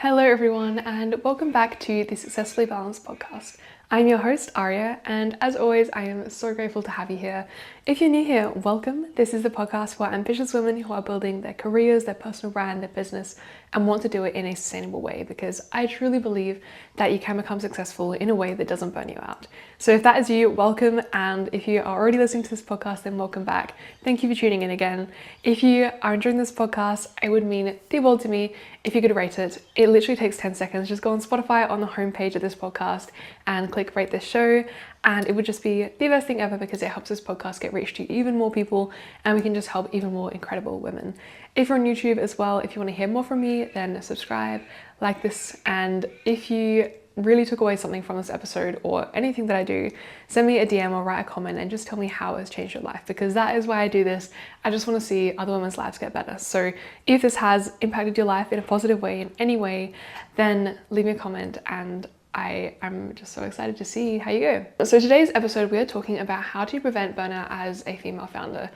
Hello everyone and welcome back to the Successfully Balanced podcast. I'm your host Arya, and as always I am so grateful to have you here. If you're new here, welcome. This is the podcast for ambitious women who are building their careers, their personal brand, their business, and want to do it in a sustainable way, because I truly believe that you can become successful in a way that doesn't burn you out. So if that is you, welcome, and if you are already listening to this podcast, then welcome back. Thank you for tuning in again. If you are enjoying this podcast, it would mean the world to me if you could rate it. It literally takes 10 seconds. Just go on Spotify on the homepage of this podcast and click rate this show, and it would just be the best thing ever because it helps this podcast get reached to even more people and we can just help even more incredible women. If you're on YouTube as well, if you want to hear more from me, then subscribe, like this, and if you really took away something from this episode or anything that I do, send me a DM or write a comment and just tell me how it has changed your life, because that is why I do this. I just want to see other women's lives get better. So if this has impacted your life in a positive way in any way, then leave me a comment and I'm just so excited to see how you go. So today's episode, we are talking about how to prevent burnout as a female founder.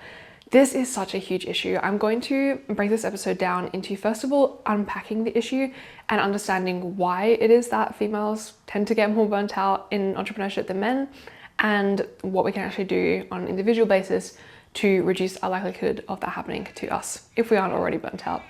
This is such a huge issue. I'm going to break this episode down into, first of all, unpacking the issue and understanding why it is that females tend to get more burnt out in entrepreneurship than men, and what we can actually do on an individual basis to reduce our likelihood of that happening to us if we aren't already burnt out.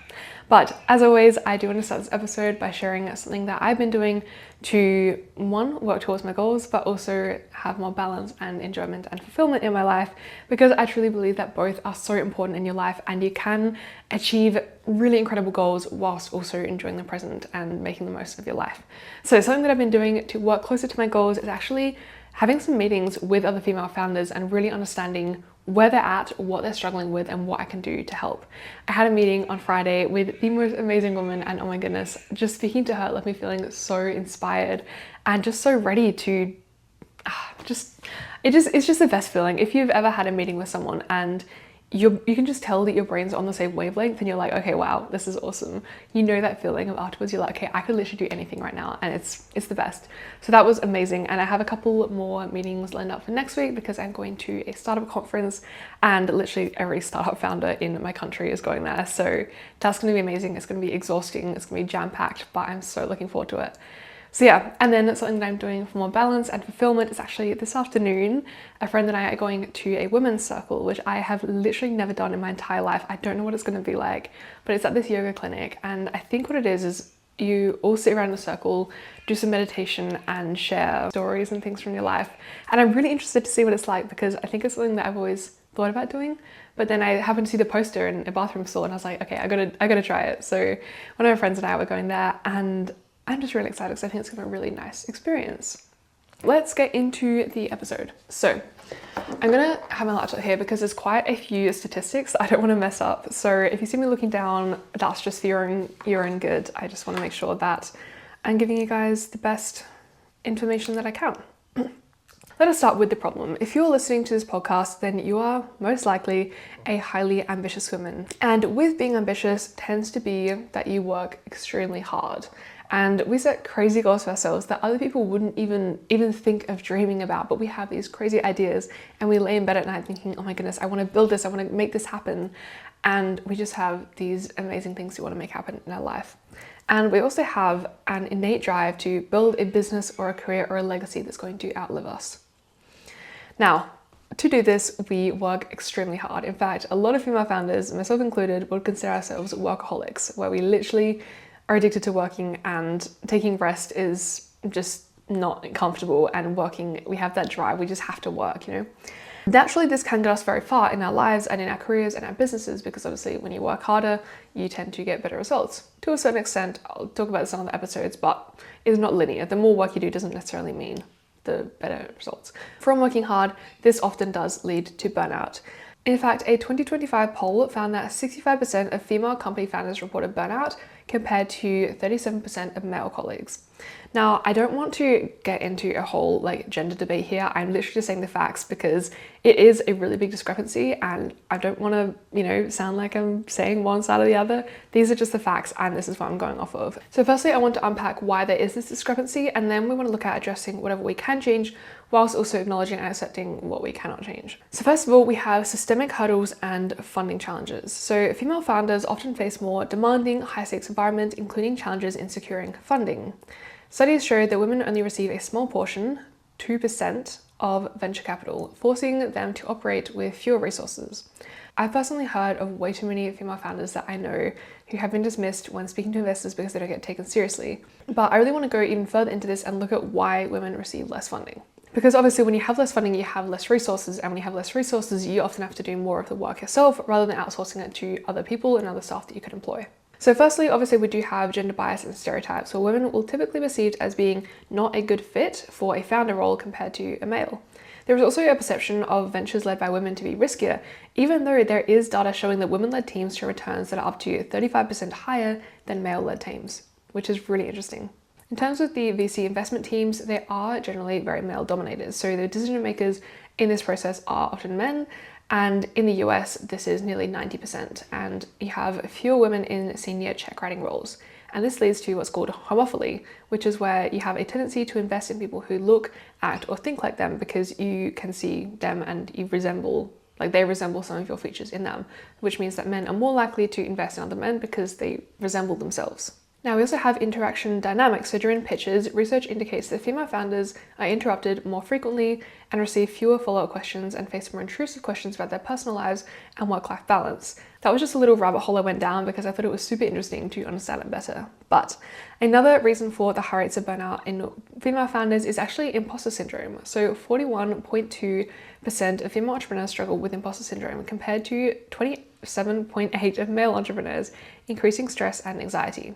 But as always, I do want to start this episode by sharing something that I've been doing to, one, work towards my goals, but also have more balance and enjoyment and fulfillment in my life, because I truly believe that both are so important in your life and you can achieve really incredible goals whilst also enjoying the present and making the most of your life. So something that I've been doing to work closer to my goals is actually having some meetings with other female founders and really understanding where they're at, what they're struggling with, and what I can do to help. I had a meeting on Friday with the most amazing woman, and oh my goodness, just speaking to her left me feeling so inspired and just so ready to it's just the best feeling. If you've ever had a meeting with someone and you can just tell that your brain's on the same wavelength and you're like, okay, wow, this is awesome. You know that feeling of afterwards, you're like, okay, I could literally do anything right now, and it's the best. So that was amazing, and I have a couple more meetings lined up for next week because I'm going to a startup conference, and literally every startup founder in my country is going there. So that's going to be amazing. It's going to be exhausting. It's going to be jam-packed, but I'm so looking forward to it. So yeah, and then something that I'm doing for more balance and fulfillment is actually this afternoon, a friend and I are going to a women's circle, which I have literally never done in my entire life. I don't know what it's going to be like, but it's at this yoga clinic, and I think what it is you all sit around in a circle, do some meditation and share stories and things from your life. And I'm really interested to see what it's like, because I think it's something that I've always thought about doing, but then I happened to see the poster in a bathroom stall and I was like, okay, I gotta try it. So one of my friends and I were going there, and I'm just really excited because I think it's going to be a really nice experience. Let's get into the episode. So I'm going to have my laptop here because there's quite a few statistics that I don't want to mess up. So if you see me looking down, that's just for your own good. I just want to make sure that I'm giving you guys the best information that I can. Let us start with the problem. If you're listening to this podcast, then you are most likely a highly ambitious woman. And with being ambitious tends to be that you work extremely hard. And we set crazy goals for ourselves that other people wouldn't even think of dreaming about, but we have these crazy ideas and we lay in bed at night thinking, oh my goodness, I want to build this, I want to make this happen. And we just have these amazing things we want to make happen in our life. And we also have an innate drive to build a business or a career or a legacy that's going to outlive us. Now, to do this, we work extremely hard. In fact, a lot of female founders, myself included, would consider ourselves workaholics, where we literally are addicted to working, and taking rest is just not comfortable, and working, we have that drive, we just have to work, you know. Naturally, this can get us very far in our lives and in our careers and our businesses, because obviously when you work harder, you tend to get better results. To a certain extent, I'll talk about this in other episodes, but it's not linear. The more work you do doesn't necessarily mean the better results. From working hard, this often does lead to burnout. In fact, a 2025 poll found that 65% of female company founders reported burnout, compared to 37% of male colleagues. Now, I don't want to get into a whole gender debate here. I'm literally just saying the facts because it is a really big discrepancy, and I don't want to, sound like I'm saying one side or the other. These are just the facts, and this is what I'm going off of. So firstly, I want to unpack why there is this discrepancy, and then we want to look at addressing whatever we can change, whilst also acknowledging and accepting what we cannot change. So first of all, we have systemic hurdles and funding challenges. So female founders often face more demanding, high-stakes environment, including challenges in securing funding. Studies show that women only receive a small portion, 2%, of venture capital, forcing them to operate with fewer resources. I've personally heard of way too many female founders that I know who have been dismissed when speaking to investors because they don't get taken seriously. But I really want to go even further into this and look at why women receive less funding. Because obviously when you have less funding, you have less resources, and when you have less resources, you often have to do more of the work yourself rather than outsourcing it to other people and other staff that you could employ. So firstly, obviously we do have gender bias and stereotypes, where women will typically be perceived as being not a good fit for a founder role compared to a male. There is also a perception of ventures led by women to be riskier, even though there is data showing that women-led teams show returns that are up to 35% higher than male-led teams, which is really interesting. In terms of the VC investment teams, they are generally very male-dominated, so the decision makers in this process are often men, and in the US, this is nearly 90%, and you have fewer women in senior check writing roles. And this leads to what's called homophily, which is where you have a tendency to invest in people who look, act, or think like them because you can see them and you resemble, like they resemble some of your features in them, which means that men are more likely to invest in other men because they resemble themselves. Now we also have interaction dynamics. So during pitches, research indicates that female founders are interrupted more frequently and receive fewer follow-up questions and face more intrusive questions about their personal lives and work-life balance. That was just a little rabbit hole I went down because I thought it was super interesting to understand it better. But another reason for the high rates of burnout in female founders is actually imposter syndrome. So 41.2% of female entrepreneurs struggle with imposter syndrome compared to 27.8% of male entrepreneurs, increasing stress and anxiety.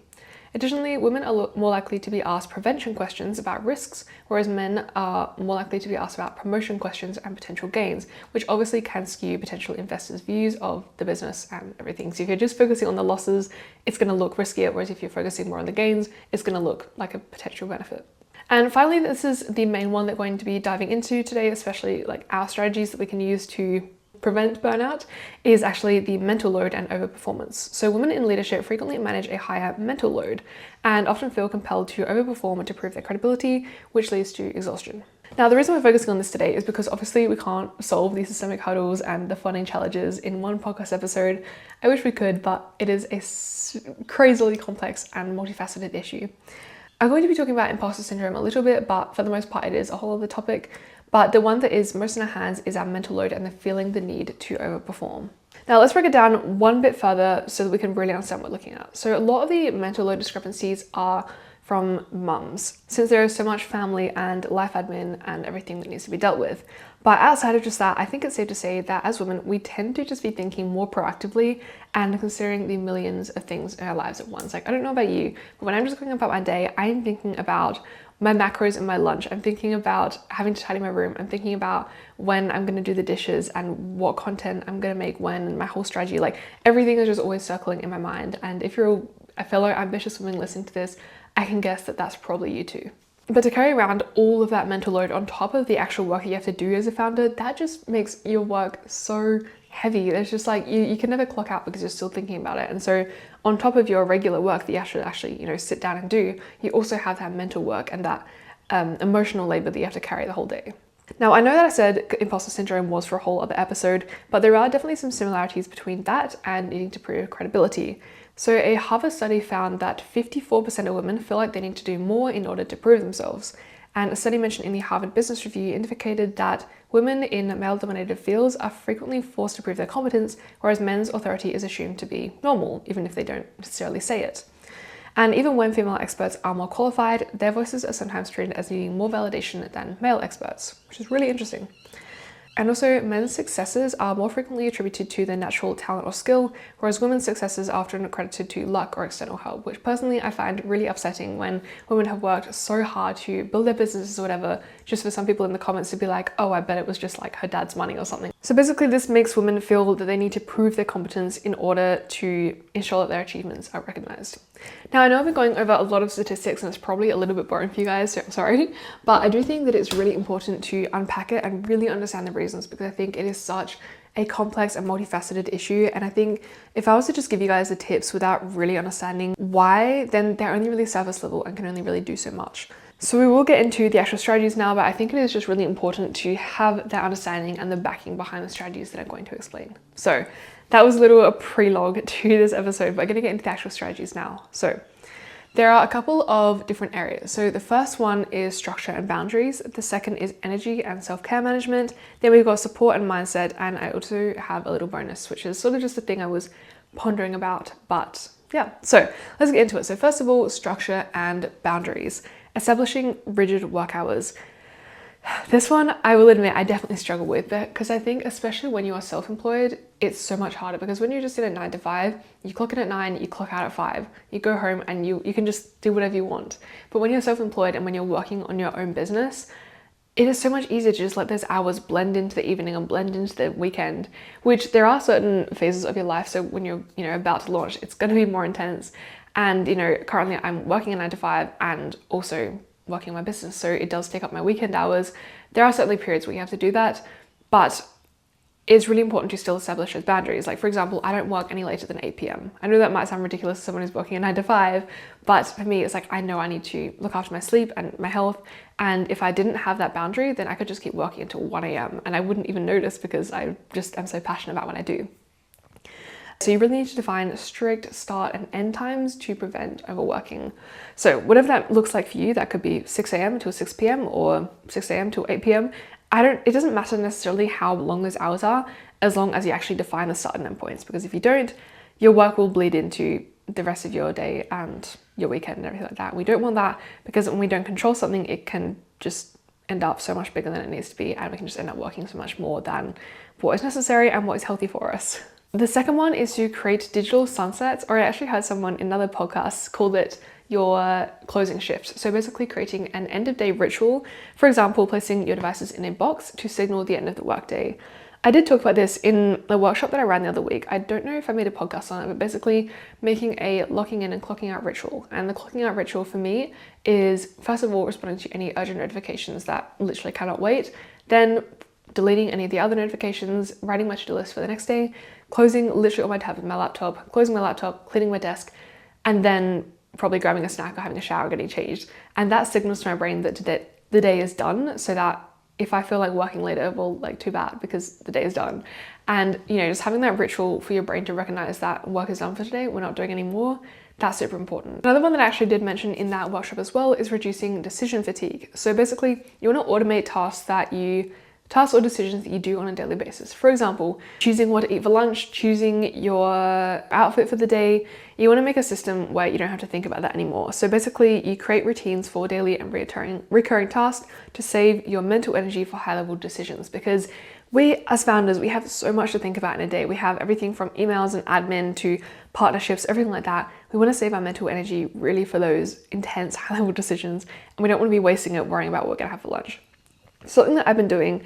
Additionally, women are more likely to be asked prevention questions about risks, whereas men are more likely to be asked about promotion questions and potential gains, which obviously can skew potential investors' views of the business and everything. So if you're just focusing on the losses, it's going to look riskier, whereas if you're focusing more on the gains, it's going to look like a potential benefit. And finally, this is the main one that we're going to be diving into today, especially like our strategies that we can use to prevent burnout, is actually the mental load and overperformance. So women in leadership frequently manage a higher mental load and often feel compelled to overperform to prove their credibility, which leads to exhaustion. Now, the reason we're focusing on this today is because obviously we can't solve these systemic hurdles and the funding challenges in one podcast episode. I wish we could, but it is a crazily complex and multifaceted issue. I'm going to be talking about imposter syndrome a little bit, but for the most part, it is a whole other topic. But the one that is most in our hands is our mental load and the feeling the need to overperform. Now let's break it down one bit further so that we can really understand what we're looking at. So a lot of the mental load discrepancies are from mums, since there is so much family and life admin and everything that needs to be dealt with. But outside of just that, I think it's safe to say that as women, we tend to just be thinking more proactively and considering the millions of things in our lives at once. Like, I don't know about you, but when I'm just going about my day, I'm thinking about my macros and my lunch. I'm thinking about having to tidy my room. I'm thinking about when I'm going to do the dishes and what content I'm going to make when, and my whole strategy. Like, everything is just always circling in my mind. And if you're a fellow ambitious woman listening to this, I can guess that that's probably you too. But to carry around all of that mental load on top of the actual work that you have to do as a founder, that just makes your work so heavy. There's just like, you can never clock out because you're still thinking about it. And so on top of your regular work that you have to actually, sit down and do, you also have that mental work and that emotional labor that you have to carry the whole day. Now, I know that I said imposter syndrome was for a whole other episode, but there are definitely some similarities between that and needing to prove credibility. So a Harvard study found that 54% of women feel like they need to do more in order to prove themselves. And a study mentioned in the Harvard Business Review indicated that women in male-dominated fields are frequently forced to prove their competence, whereas men's authority is assumed to be normal, even if they don't necessarily say it. And even when female experts are more qualified, their voices are sometimes treated as needing more validation than male experts, which is really interesting. And also, men's successes are more frequently attributed to their natural talent or skill, whereas women's successes are often credited to luck or external help, which personally I find really upsetting when women have worked so hard to build their businesses or whatever, just for some people in the comments to be like, oh, I bet it was just like her dad's money or something. So basically this makes women feel that they need to prove their competence in order to ensure that their achievements are recognized. Now, I know I've been going over a lot of statistics and it's probably a little bit boring for you guys, so I'm sorry, but I do think that it's really important to unpack it and really understand the reasons, because I think it is such a complex and multifaceted issue. And I think if I was to just give you guys the tips without really understanding why, then they're only really surface level and can only really do so much. So we will get into the actual strategies now, but I think it is just really important to have that understanding and the backing behind the strategies that I'm going to explain. So that was a little prelogue to this episode, but I'm going to get into the actual strategies now. So there are a couple of different areas. So the first one is structure and boundaries. The second is energy and self-care management. Then we've got support and mindset. And I also have a little bonus, which is sort of just a thing I was pondering about. But yeah, so let's get into it. So first of all, structure and boundaries. Establishing rigid work hours. This one, I will admit, I definitely struggle with, because I think especially when you are self-employed, it's so much harder, because when you're just in a 9 to 5, you clock in at 9, you clock out at 5, you go home and you can just do whatever you want. But when you're self-employed and when you're working on your own business, it is so much easier to just let those hours blend into the evening and blend into the weekend, which there are certain phases of your life. So when you're, about to launch, it's going to be more intense. And, currently I'm working a 9 to 5 and also working on my business, so it does take up my weekend hours. There are certainly periods where you have to do that, but it's really important to still establish those boundaries. Like, for example, I don't work any later than 8 p.m. I know that might sound ridiculous to someone who's working a 9 to 5, but for me, it's like, I know I need to look after my sleep and my health. And if I didn't have that boundary, then I could just keep working until 1 a.m. and I wouldn't even notice, because I just am so passionate about what I do. So you really need to define strict start and end times to prevent overworking. So whatever that looks like for you, that could be 6 a.m. till 6 p.m. or 6 a.m. till 8 p.m. It doesn't matter necessarily how long those hours are, as long as you actually define the start and end points. Because if you don't, your work will bleed into the rest of your day and your weekend and everything like that. We don't want that, because when we don't control something, it can just end up so much bigger than it needs to be, and we can just end up working so much more than what is necessary and what is healthy for us. The second one is to create digital sunsets, or I actually heard someone in another podcast called it your closing shift. So basically creating an end of day ritual, for example, placing your devices in a box to signal the end of the workday. I did talk about this in the workshop that I ran the other week. I don't know if I made a podcast on it, but basically making a locking in and clocking out ritual. And the clocking out ritual for me is, first of all, responding to any urgent notifications that literally cannot wait, then deleting any of the other notifications, writing my to-do list for the next day, closing literally all my tabs with my laptop, closing my laptop, cleaning my desk, and then probably grabbing a snack or having a shower, getting changed. And that signals to my brain that the day is done, so that if I feel like working later, well, like, too bad, because the day is done. And, just having that ritual for your brain to recognize that work is done for today, we're not doing any more, that's super important. Another one that I actually did mention in that workshop as well is reducing decision fatigue. So basically, you want to automate tasks or decisions that you do on a daily basis. For example, choosing what to eat for lunch, choosing your outfit for the day. You want to make a system where you don't have to think about that anymore. So basically, you create routines for daily and recurring tasks to save your mental energy for high-level decisions, because we as founders, we have so much to think about in a day. We have everything from emails and admin to partnerships, everything like that. We want to save our mental energy really for those intense high-level decisions, and we don't want to be wasting it worrying about what we're going to have for lunch. Something that I've been doing,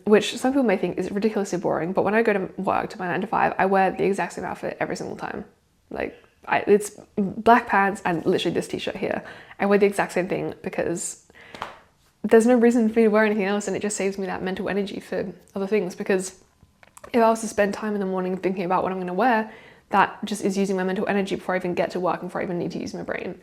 which some people may think is ridiculously boring, but when I go to work, to my 9 to 5, I wear the exact same outfit every single time. It's black pants and literally this t-shirt here. I wear the exact same thing because there's no reason for me to wear anything else, and it just saves me that mental energy for other things. Because if I was to spend time in the morning thinking about what I'm going to wear, that just is using my mental energy before I even get to work and before I even need to use my brain.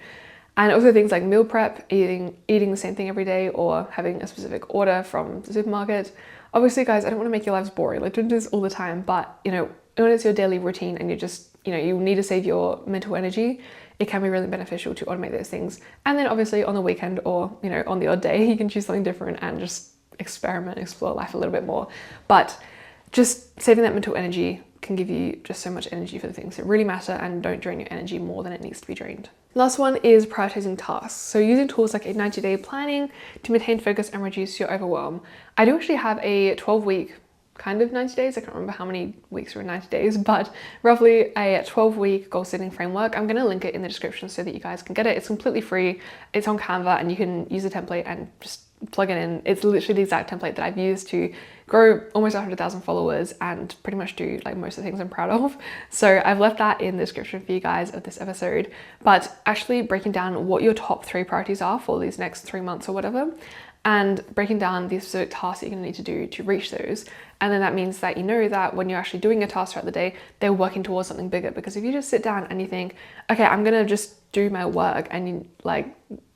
And also things like meal prep, eating the same thing every day, or having a specific order from the supermarket. Obviously, guys, I don't want to make your lives boring. Like, don't do this all the time, but when it's your daily routine and you just, you need to save your mental energy, it can be really beneficial to automate those things. And then obviously on the weekend or, on the odd day, you can choose something different and just experiment, explore life a little bit more. But just saving that mental energy can give you just so much energy for the things that really matter, and don't drain your energy more than it needs to be drained. Last one is prioritizing tasks. So using tools like a 90-day planning to maintain focus and reduce your overwhelm. I do actually have a 12-week kind of 90 days. I can't remember how many weeks are in 90 days, but roughly a 12-week goal setting framework. I'm going to link it in the description so that you guys can get it. It's completely free. It's on Canva, and you can use the template and just plug it in. It's literally the exact template that I've used to grow almost 100,000 followers and pretty much do like most of the things I'm proud of. So I've left that in the description for you guys of this episode. But actually breaking down what your top 3 priorities are for these next 3 months or whatever, and breaking down the specific tasks that you're going to need to do to reach those. And then that means that that when you're actually doing a task throughout the day, they're working towards something bigger. Because if you just sit down and you think, okay, I'm going to just do my work, and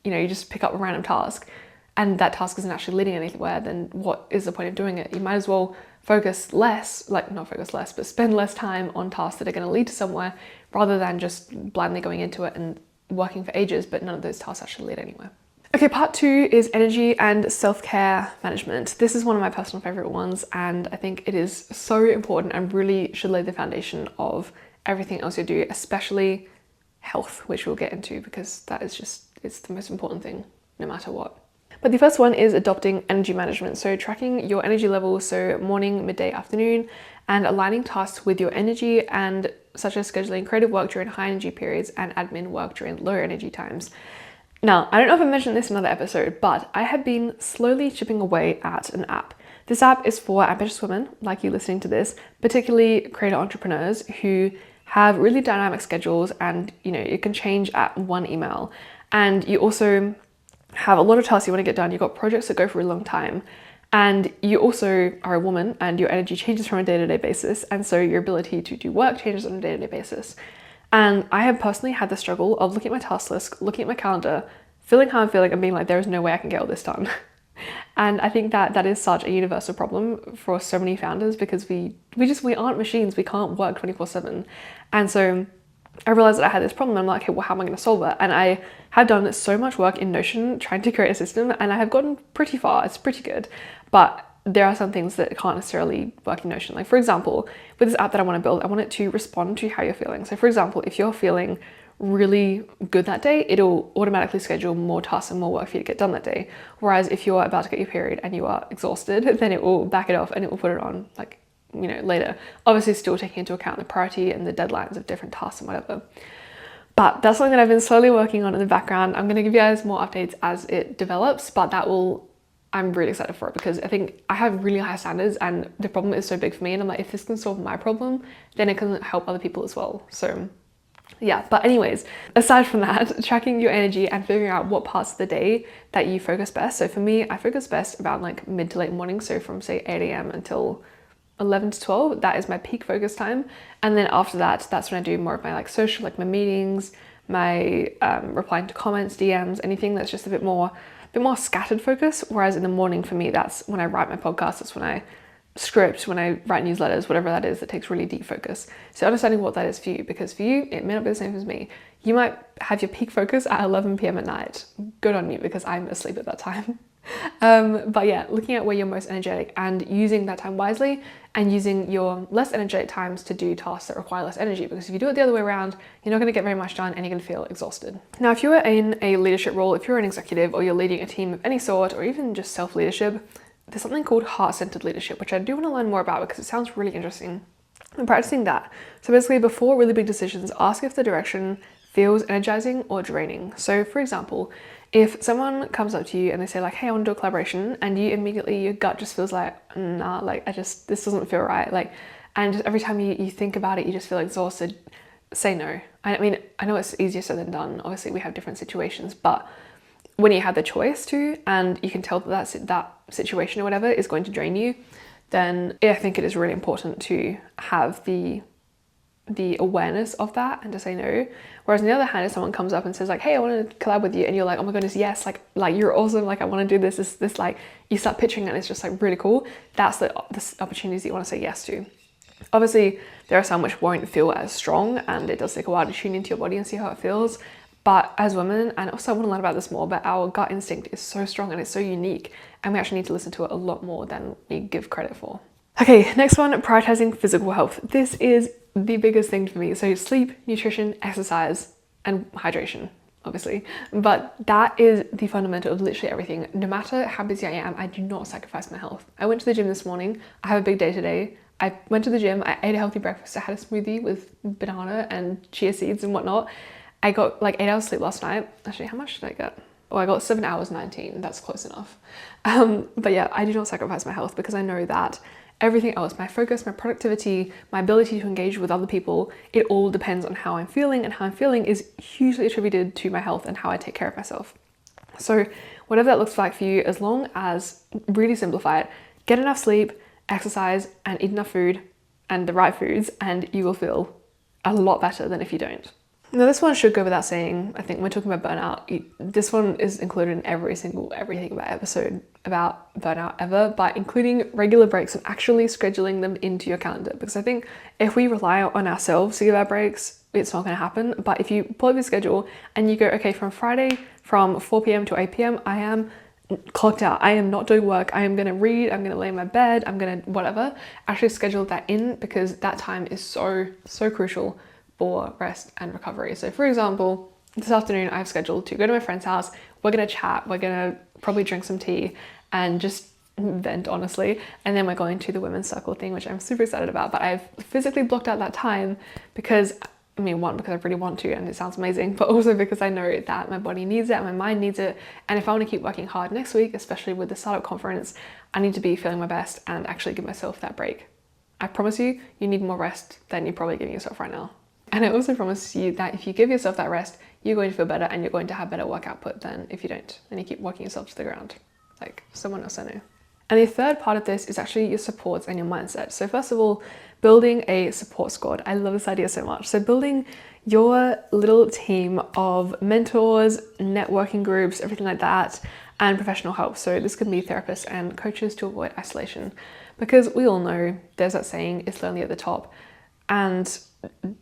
you just pick up a random task, and that task isn't actually leading anywhere, then what is the point of doing it? You might as well focus less, but spend less time on tasks that are going to lead to somewhere rather than just blindly going into it and working for ages, but none of those tasks actually lead anywhere. Okay, part 2 is energy and self-care management. This is one of my personal favorite ones, and I think it is so important and really should lay the foundation of everything else you do, especially health, which we'll get into because that is just, it's the most important thing no matter what. But the first one is adopting energy management. So tracking your energy levels, so morning, midday, afternoon, and aligning tasks with your energy, and such as scheduling creative work during high energy periods and admin work during low energy times. Now, I don't know if I mentioned this in another episode, but I have been slowly chipping away at an app. This app is for ambitious women like you listening to this, particularly creator entrepreneurs who have really dynamic schedules, and it can change at one email. And you also have a lot of tasks you want to get done. You've got projects that go for a long time, and you also are a woman and your energy changes from a day-to-day basis, and so your ability to do work changes on a day-to-day basis. And I have personally had the struggle of looking at my task list, looking at my calendar, feeling how I'm feeling and being like, there is no way I can get all this done. And I think that is such a universal problem for so many founders, because we aren't machines. We can't work 24/7. And so I realized that I had this problem. I'm like, okay, well, how am I going to solve it? And I have done so much work in Notion trying to create a system, and I have gotten pretty far. It's pretty good. But there are some things that can't necessarily work in Notion. Like, for example, with this app that I want to build, I want it to respond to how you're feeling. So for example, if you're feeling really good that day, it'll automatically schedule more tasks and more work for you to get done that day. Whereas if you're about to get your period and you are exhausted, then it will back it off and it will put it on later. Obviously still taking into account the priority and the deadlines of different tasks and whatever. But that's something that I've been slowly working on in the background. I'm going to give you guys more updates as it develops, but I'm really excited for it because I think I have really high standards and the problem is so big for me. And I'm like, if this can solve my problem, then it can help other people as well. So yeah, but anyways, aside from that, tracking your energy and figuring out what parts of the day that you focus best. So for me, I focus best about like mid to late morning. So from say 8 a.m. until 11 to 12, that is my peak focus time. And then after that, that's when I do more of my like social, like my meetings, my replying to comments, DMs, anything that's just a bit more scattered focus. Whereas in the morning for me, that's when I write my podcast, that's when I script, when I write newsletters, whatever that is, that takes really deep focus. So understanding what that is for you, because for you, it may not be the same as me. You might have your peak focus at 11 p.m. at night. Good on you, because I'm asleep at that time. But yeah, looking at where you're most energetic and using that time wisely, and using your less energetic times to do tasks that require less energy, because if you do it the other way around, you're not going to get very much done and you're going to feel exhausted. Now, if you are in a leadership role, if you're an executive or you're leading a team of any sort, or even just self-leadership, there's something called heart-centered leadership, which I do want to learn more about because it sounds really interesting. I'm practicing that. So basically, before really big decisions, ask if the direction feels energizing or draining. So for example, if someone comes up to you and they say like, hey, I want to do a collaboration, and you immediately, your gut just feels like, nah, like this doesn't feel right. Like, and just every time you think about it, you just feel exhausted, say no. I mean, I know it's easier said than done. Obviously we have different situations, but when you have the choice to, and you can tell that situation or whatever is going to drain you, then I think it is really important to have the awareness of that and to say no. Whereas on the other hand, if someone comes up and says like, hey, I want to collab with you, and you're like, oh my goodness, yes, like you're awesome, like I want to do this, like you start pitching and it's just like really cool, that's the opportunities that you want to say yes to. Obviously there are some which won't feel as strong, and it does take a while to tune into your body and see how it feels. But as women, and also I want to learn about this more, but our gut instinct is so strong and it's so unique, and we actually need to listen to it a lot more than we give credit for. Okay, next one, prioritizing physical health. This is the biggest thing for me. So sleep, nutrition, exercise, and hydration, obviously. But that is the fundamental of literally everything. No matter how busy I am, I do not sacrifice my health. I went to the gym this morning. I have a big day today. I went to the gym, I ate a healthy breakfast. I had a smoothie with banana and chia seeds and whatnot. I got like 8 hours sleep last night. Actually, how much did I get? Oh, I got 7 hours 19. That's close enough. But yeah, I do not sacrifice my health because I know that everything else, my focus, my productivity, my ability to engage with other people, it all depends on how I'm feeling, and how I'm feeling is hugely attributed to my health and how I take care of myself. So whatever that looks like for you, as long as, really simplify it, get enough sleep, exercise, and eat enough food and the right foods, and you will feel a lot better than if you don't. Now, this one should go without saying. I think when we're talking about burnout, this one is included in every single everything about episode about burnout ever, by including regular breaks and actually scheduling them into your calendar. Because I think if we rely on ourselves to give our breaks, it's not going to happen. But if you pull up your schedule and you go, okay, from Friday from 4 p.m. to 8 p.m, I am clocked out. I am not doing work. I am going to read. I'm going to lay in my bed. I'm going to whatever. Actually schedule that in, because that time is so crucial for rest and recovery. So for example, this afternoon I've scheduled to go to my friend's house. We're going to chat. We're going to probably drink some tea and just vent, honestly. And then we're going to the women's circle thing, which I'm super excited about. But I've physically blocked out that time because, I mean, one, because I really want to and it sounds amazing, but also because I know that my body needs it and my mind needs it. And if I want to keep working hard next week, especially with the startup conference, I need to be feeling my best and actually give myself that break. I promise you, you need more rest than you're probably giving yourself right now. And I also promise you that if you give yourself that rest, you're going to feel better and you're going to have better work output than if you don't and you keep working yourself to the ground, like someone else I know. And the third part of this is actually your supports and your mindset. So first of all, building a support squad. I love this idea so much. So building your little team of mentors, networking groups, everything like that, and professional help. So this could be therapists and coaches to avoid isolation, because we all know there's that saying, it's lonely at the top. And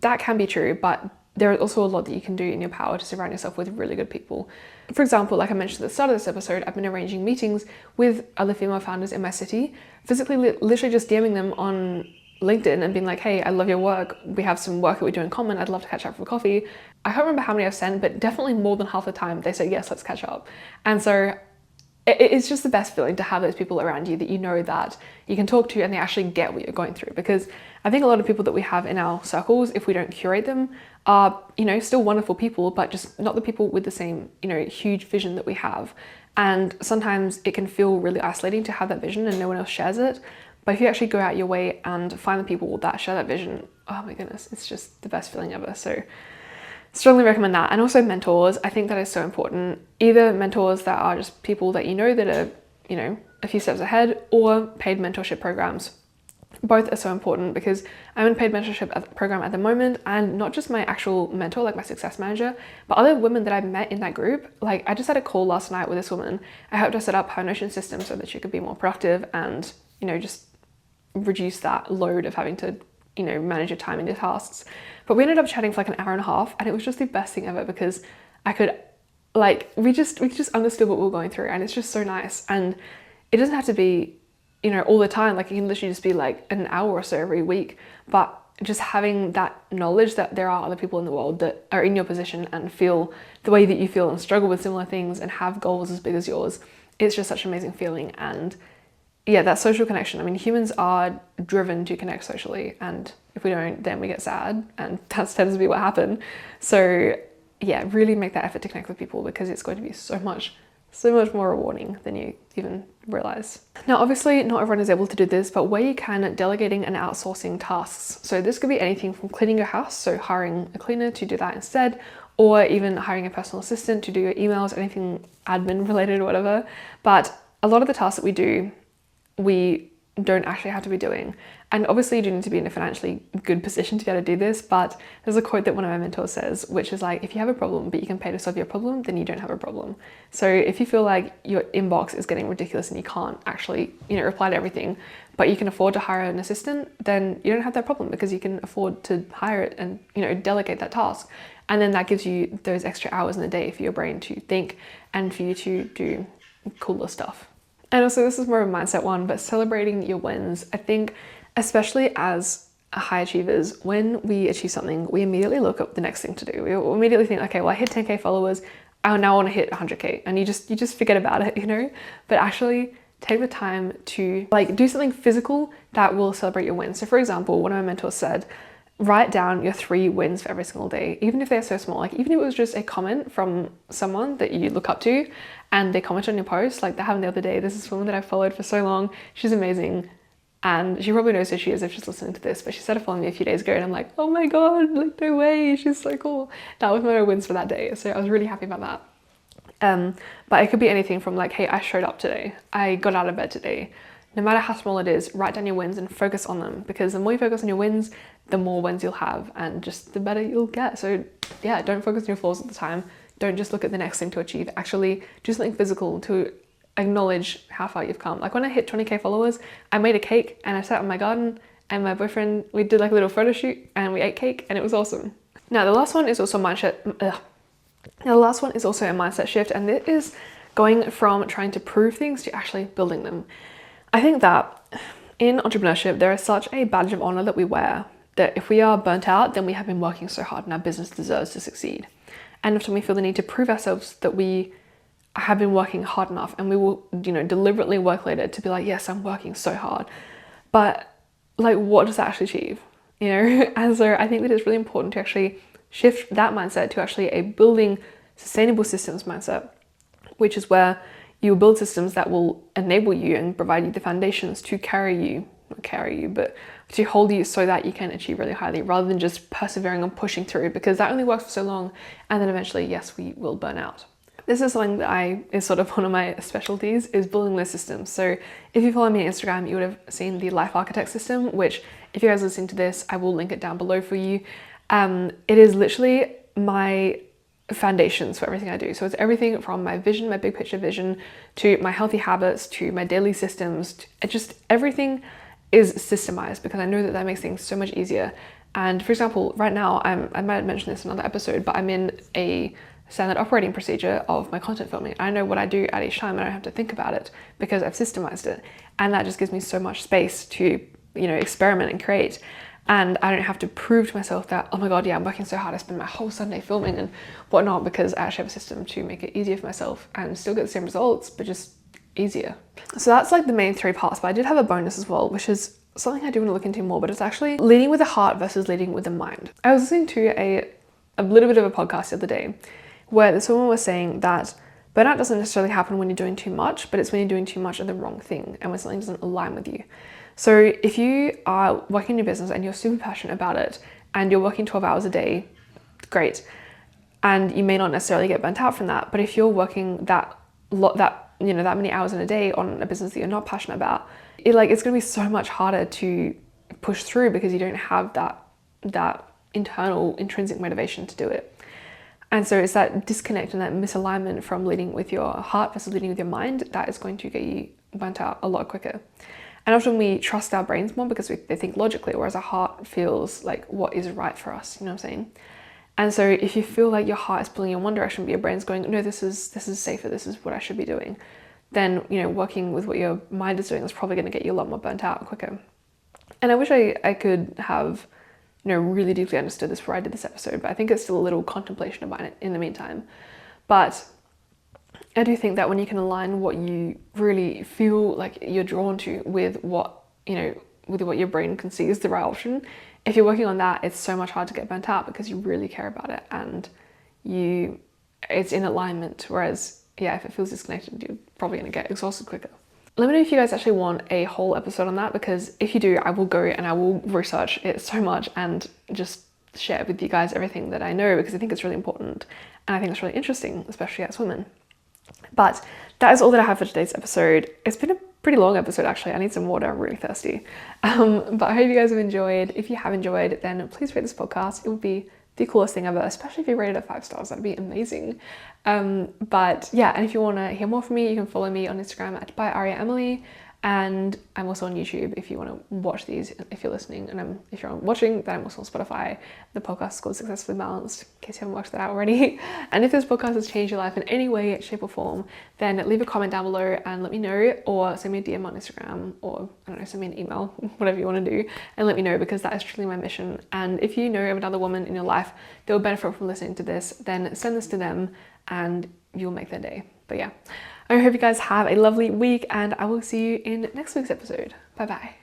that can be true, but there is also a lot that you can do in your power to surround yourself with really good people. For example, like I mentioned at the start of this episode, I've been arranging meetings with other female founders in my city, physically, literally just DMing them on LinkedIn and being like, hey, I love your work. We have some work that we do in common. I'd love to catch up for coffee. I can't remember how many I've sent, but definitely more than half the time they say, yes, let's catch up. And so it's just the best feeling to have those people around you that you know that you can talk to and they actually get what you're going through. Because I think a lot of people that we have in our circles, if we don't curate them, are, still wonderful people, but just not the people with the same, huge vision that we have. And sometimes it can feel really isolating to have that vision and no one else shares it. But if you actually go out your way and find the people that share that vision, oh my goodness, it's just the best feeling ever. So strongly recommend that. And also mentors. I think that is so important. Either mentors that are just people that that are, a few steps ahead, or paid mentorship programs. Both are so important, because I'm in a paid mentorship program at the moment, and not just my actual mentor, like my success manager, but other women that I've met in that group. Like I just had a call last night with this woman. I helped her set up her Notion system so that she could be more productive and, just reduce that load of having to manage your time and your tasks. But we ended up chatting for like an hour and a half, and it was just the best thing ever, because I could we just understood what we were going through, and it's just so nice. And it doesn't have to be all the time. Like it can literally just be like an hour or so every week, but just having that knowledge that there are other people in the world that are in your position and feel the way that you feel and struggle with similar things and have goals as big as yours, it's just such an amazing feeling. And yeah, that social connection. I mean, humans are driven to connect socially, and if we don't, then we get sad, and that tends to be what happened. So yeah, really make that effort to connect with people, because it's going to be so much more rewarding than you even realize. Now, obviously not everyone is able to do this, but where you can, delegating and outsourcing tasks. So this could be anything from cleaning your house, so hiring a cleaner to do that instead, or even hiring a personal assistant to do your emails, anything admin related or whatever. But a lot of the tasks that we do, we don't actually have to be doing. And obviously you do need to be in a financially good position to be able to do this, but there's a quote that one of my mentors says, which is like, if you have a problem but you can pay to solve your problem, then you don't have a problem. So if you feel like your inbox is getting ridiculous and you can't actually reply to everything, but you can afford to hire an assistant, then you don't have that problem, because you can afford to hire it and delegate that task. And then that gives you those extra hours in the day for your brain to think and for you to do cooler stuff. And also, this is more of a mindset one, but celebrating your wins. I think, especially as high achievers, when we achieve something, we immediately look up the next thing to do. We immediately think, okay, well, I hit 10K followers, I now want to hit 100K. And you just forget about it, But actually take the time to do something physical that will celebrate your wins. So for example, one of my mentors said, write down your 3 wins for every single day, even if they're so small. Like even if it was just a comment from someone that you look up to and they comment on your post, like that happened the other day. This is a woman that I've followed for so long. She's amazing. And she probably knows who she is if she's listening to this, but she started following me a few days ago and I'm like, oh my God, like no way, she's so cool. That was my wins for that day. So I was really happy about that. But it could be anything from like, hey, I showed up today. I got out of bed today. no matter how small it is, write down your wins and focus on them, because the more you focus on your wins, the more wins you'll have and just the better you'll get. So yeah, don't focus on your flaws at the time. Don't just look at the next thing to achieve. Actually do something physical to acknowledge how far you've come. Like when I hit 20k followers, I made a cake and I sat in my garden, and my boyfriend, we did like a little photo shoot and we ate cake, and it was awesome. Now the last one is also a mindset shift, and it is going from trying to prove things to actually building them. I think that in entrepreneurship, there is such a badge of honor that we wear, that if we are burnt out, then we have been working so hard and our business deserves to succeed. And often we feel the need to prove ourselves that we have been working hard enough, and we will, deliberately work later to be like, yes, I'm working so hard. But like, what does that actually achieve? And so I think that it's really important to actually shift that mindset to actually a building sustainable systems mindset, which is where you build systems that will enable you and provide you the foundations to but to hold you so that you can achieve really highly, rather than just persevering and pushing through, because that only works for so long, and then eventually, yes, we will burn out. This is something that is sort of one of my specialties, is building those systems. So if you follow me on Instagram, you would have seen the Life Architect system, which if you guys are listening to this, I will link it down below for you. It is literally my foundations for everything I do. So it's everything from my vision, my big picture vision, to my healthy habits, to my daily systems, just everything is systemized, because I know that makes things so much easier. And for example, right now, I might have mentioned this in another episode, but I'm in a standard operating procedure of my content filming. I know what I do at each time, and I don't have to think about it because I've systemized it. And that just gives me so much space to, experiment and create. And I don't have to prove to myself that, oh my God, yeah, I'm working so hard, I spend my whole Sunday filming and whatnot, because I actually have a system to make it easier for myself and still get the same results, but just easier. So that's like the main three parts, but I did have a bonus as well, which is something I do want to look into more, but it's actually leading with the heart versus leading with the mind. I was listening to a little bit of a podcast the other day where this woman was saying that burnout doesn't necessarily happen when you're doing too much, but it's when you're doing too much of the wrong thing and when something doesn't align with you. So if you are working in your business and you're super passionate about it and you're working 12 hours a day, great. And you may not necessarily get burnt out from that, but if you're working that many hours in a day on a business that you're not passionate about, it's going to be so much harder to push through, because you don't have that internal intrinsic motivation to do it. And so it's that disconnect and that misalignment from leading with your heart versus leading with your mind that is going to get you burnt out a lot quicker. And often we trust our brains more because they think logically, whereas our heart feels like what is right for us, you know what I'm saying? And so if you feel like your heart is pulling you in one direction, but your brain's going, no, this is safer, this is what I should be doing, then, working with what your mind is doing is probably going to get you a lot more burnt out quicker. And I wish I could have, really deeply understood this before I did this episode, but I think it's still a little contemplation about it in the meantime. But I do think that when you can align what you really feel like you're drawn to with what your brain can see is the right option, if you're working on that, it's so much harder to get burnt out because you really care about it and it's in alignment. Whereas, yeah, if it feels disconnected, you're probably going to get exhausted quicker. Let me know if you guys actually want a whole episode on that, because if you do, I will go and I will research it so much and just share with you guys everything that I know, because I think it's really important and I think it's really interesting, especially as women. But that is all that I have for today's episode. It's been a pretty long episode, actually. I need some water, I'm really thirsty. But I hope you guys have enjoyed. If you have enjoyed, then please rate this podcast. It would be the coolest thing ever, especially if you rated it 5 stars, that'd be amazing. But yeah, and if you want to hear more from me, you can follow me on Instagram at @byariaemily, and I'm also on YouTube if you want to watch these, if you're listening, and if you're watching, then I'm also on Spotify. The podcast is called Successfully Balanced, in case you haven't worked that out already. And if this podcast has changed your life in any way, shape or form, then leave a comment down below and let me know, or send me a DM on Instagram, or I don't know, send me an email, whatever you want to do, and let me know, because that is truly my mission. And if you know of another woman in your life that will benefit from listening to this, then send this to them and you'll make their day. But yeah, I hope you guys have a lovely week, and I will see you in next week's episode. Bye bye.